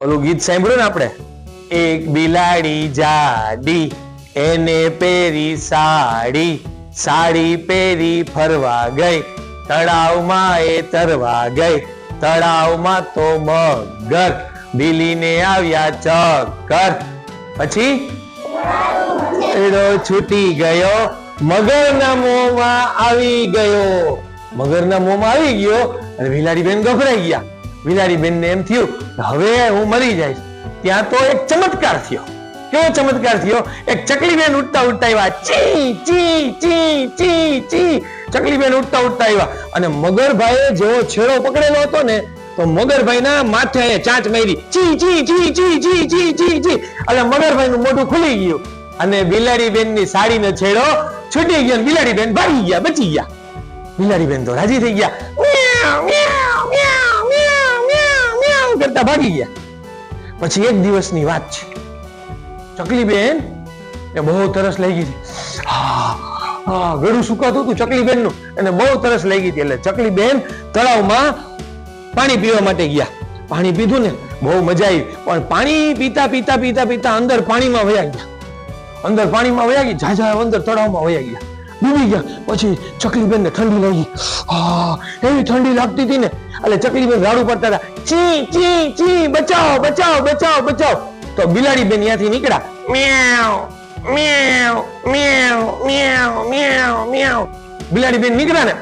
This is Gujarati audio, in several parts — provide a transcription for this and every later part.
ઓલું ગીત સાંભળ્યું ને આપણે, એક બિલાડી જાડી એને પહેરી સાડી, સાડી પહેરી ફરવા ગઈ, તળાવમાં એ તરવા ગઈ, તળાવમાં તો મગર, બિલીને આવ્યા ચક્કર, પછી એડો છૂટી ગયો, મગરના મોંમાં આવી ગયો, મગરના મોંમાં આવી ગયો અને બિલાડી બેન ગભરાઈ ગયા. બિલાડી બેનને એમ થયું હવે હું મરી જઈશ. ત્યાં તો એક ચમત્કાર થયો. કેવો ચમત્કાર થયો? એક ચકલી બેન ઉડતા ઉડતા આવ્યા, ચી ચી ચી ચી ચી, ચકલી બેન ઉડતા ઉડતા આવ્યા અને મગરભાઈએ જેવો છેડો પકડેલો હતો ને તો મગરભાઈના માથે ચાંચ મારી, ચી ચી ચી ચી ચી ચી ચી ચી, એટલે મગરભાઈનું મોઢું ખુલી ગયું અને બિલાડી બેનની સાડીનો છેડો છૂટી ગયો. બિલાડી બેન ભાગી ગયા, બચી ગયા. બિલાડી બેન તો રાજી થઈ ગયા, કરતા ભાગી ગયા. પછી એક દિવસની વાત છે, ચકલી બેન એ બહુ તરસ લાગી હતી. ગળું સુકાતું હતું ચકલી બેન નું, અને બહુ તરસ લાગી હતી. એટલે ચકલી બેન તળાવમાં પાણી પીવા માટે ગયા. પાણી પીધું ને બહુ મજા આવી, પણ પાણી પીતા પીતા પીતા પીતા અંદર પાણીમાં વયા ગયા. અંદર પાણીમાં વયા ગયા, ઝાઝા અંદર તળાવમાં વયા ગયા, ડૂબી ગયા. પછી ચકલી બેન ને ઠંડી લાગી. એવી ઠંડી લાગતી હતી ને એટલે ચકલી બેન રાડું પડતા હતા, ચી ચી ચી, બચાવો બચાવો બચાવો બચાવો. તો બિલાડી બેન ત્યાંથી નીકળ્યા, મ્યાઉ મ્યાઉ મ્યાઉ મ્યાઉ મ્યાઉ મ્યાઉ. બિલાડી બેન નીકળ્યા ને,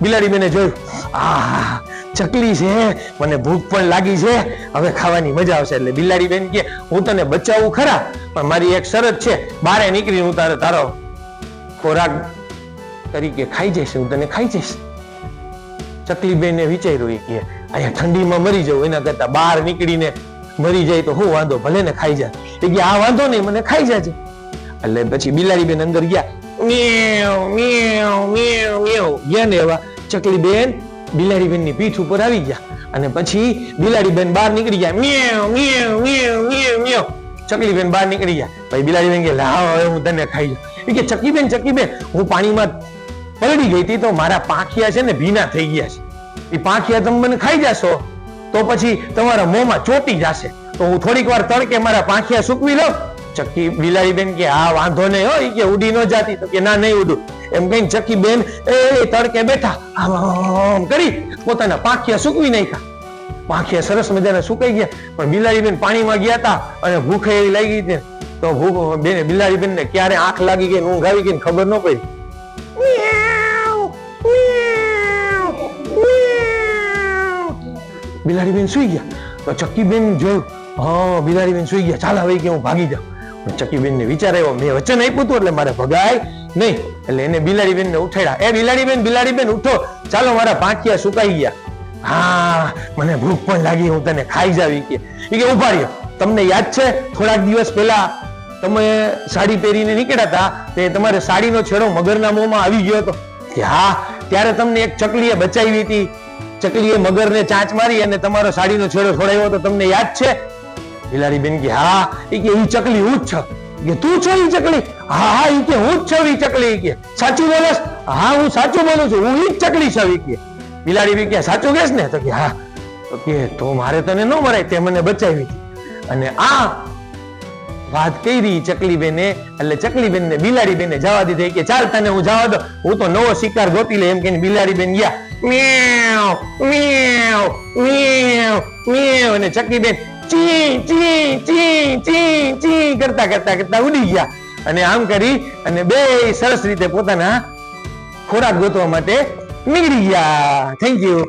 બિલાડી બેને જોયું, ચકલી છે, મને ભૂખ પણ લાગી છે, હવે ખાવાની મજા આવશે. એટલે બિલાડી બેન કે હું તને બચાવું ખરા, પણ મારી એક શરત છે, બારે નીકળી હું તારો ખોરાક તરીકે ખાઈ જઈશ, હું તને ખાઈ જઈશ. ચકલી બેને વિચાર્યું કે અહીંયા ઠંડીમાં મરી જવું એના કરતા બહાર નીકળીને મરી જાય તો હું વાંધો, ભલે ને ખાઈ જાય. એ કે આ વાંધો નહીં, મને ખાઈ જાય. એટલે પછી બિલાડી બેન અંદર ગયા, મ્યાઉ મ્યાઉ મ્યાઉ મ્યાઉ ગયા ને એવા ચકલી બેન બિલાડી બેન ની પીઠ ઉપર આવી ગયા અને પછી બિલાડી બેન બહાર નીકળી ગયા, મ્યાઉ મ્યાઉ મ્યાઉ મ્યાઉ મ્યાઉ. ચકલી બેન બહાર નીકળી ગયા. પછી બિલાડી બેન કે લાવ હવે હું તને ખાઈ જાઉં. એ કે ચકલી બેન હું પાણીમાં પલળી ગઈ હતી તો મારા પાંખિયા છે ને ભીના થઈ ગયા છે. એ પાંખિયા તમે મને ખાઈ જશો તો પછી તમારા મોંમાં ચોટી જશે, તો હું થોડીક વાર તડકે મારા પાંખિયા સૂકવી લઉં. બિલાડી બેન કે હા વાંધો નહીં હો, કે ઉડી ન જાતી. તો કે ના નહીં ઉડું. એમ કહીને ચકી બેન એ તડકે બેઠા આમ કરી પોતાના પાંખિયા સૂકવી નાખ્યા. પાંખિયા સરસ મજાના સુકાઈ ગયા. પણ બિલાડી બેન પાણીમાં ગયા હતા અને ભૂખ એવી લાગી હતી તો બિલાડી બેન ને ક્યારે આંખ લાગી ગઈ, ઊંઘ આવી ગઈ ખબર ન પડી. બિલાડી બેન સુઈ ગયા. તો ચકી બેન જોયું, બિલાડી બેન સુઈ ગયા, ચાલ હવે કે હું ભાગી જાઉં. ચકી બેન ને વિચાર આવ્યો, મેં વચન આપ્યું હતું એટલે મારે ભગાય નહીં. એટલે એને બિલાડી બેન ને ઉઠાડ્યા, એ બિલાડી બેન ઉઠો, ચાલો મારા પાંખિયા સુકાઈ ગયા. હા મને ભૂખ પણ લાગી, હું તને ખાઈ જાવી. કે ઉભા રહ્યો, તમને યાદ છે થોડાક દિવસ પહેલા તમે સાડી પહેરીને નીકળ્યા હતા તે તમારે સાડીનો છેડો મગરના મોંમાં આવી ગયો હતો? કે હા, ત્યારે તમને એક ચકલીએ બચાવી હતી. ચકલીએ મગરને ચાંચ મારી અને તમારો સાડીનો છેડો છોડાવ્યો તો તમને યાદ છે? બિલાડી બેન કે હા. એ કે ઈ ચકલી હું જ છું. કે તું છો ઈ ચકલી? હા ઈ કે હું જ છું ઈ ચકલી. કે સાચું બોલસ? હા હું સાચું બોલું છું, હું ઈ જ ચકલી છું. કે બિલાડી બેન કે સાચું કહેશ ને? તો કે હા. તો કે તો મારે તને ન મરાય, તે મને બચાવી હતી. અને આ વાત કરી ચકલી બેને, એટલે ચકલી બેન ને બિલાડી બેને જવા દીધી. કે ચાલ તને હું જવા દો, હું તો નવો શિકાર ગોતી લે. એમ કે બિલાડી બેન ગયા, મ્યાઉ મ્યાઉ મ્યાઉ મ્યાઉ. અને ચકલી બેન ચી ચી ચી ચી ચી કરતા કરતા કરતા ઉડી ગયા. અને આમ કરી અને બે સરસ રીતે પોતાના ખોરાક ગોતવા માટે નીકળી ગયા. Thank you.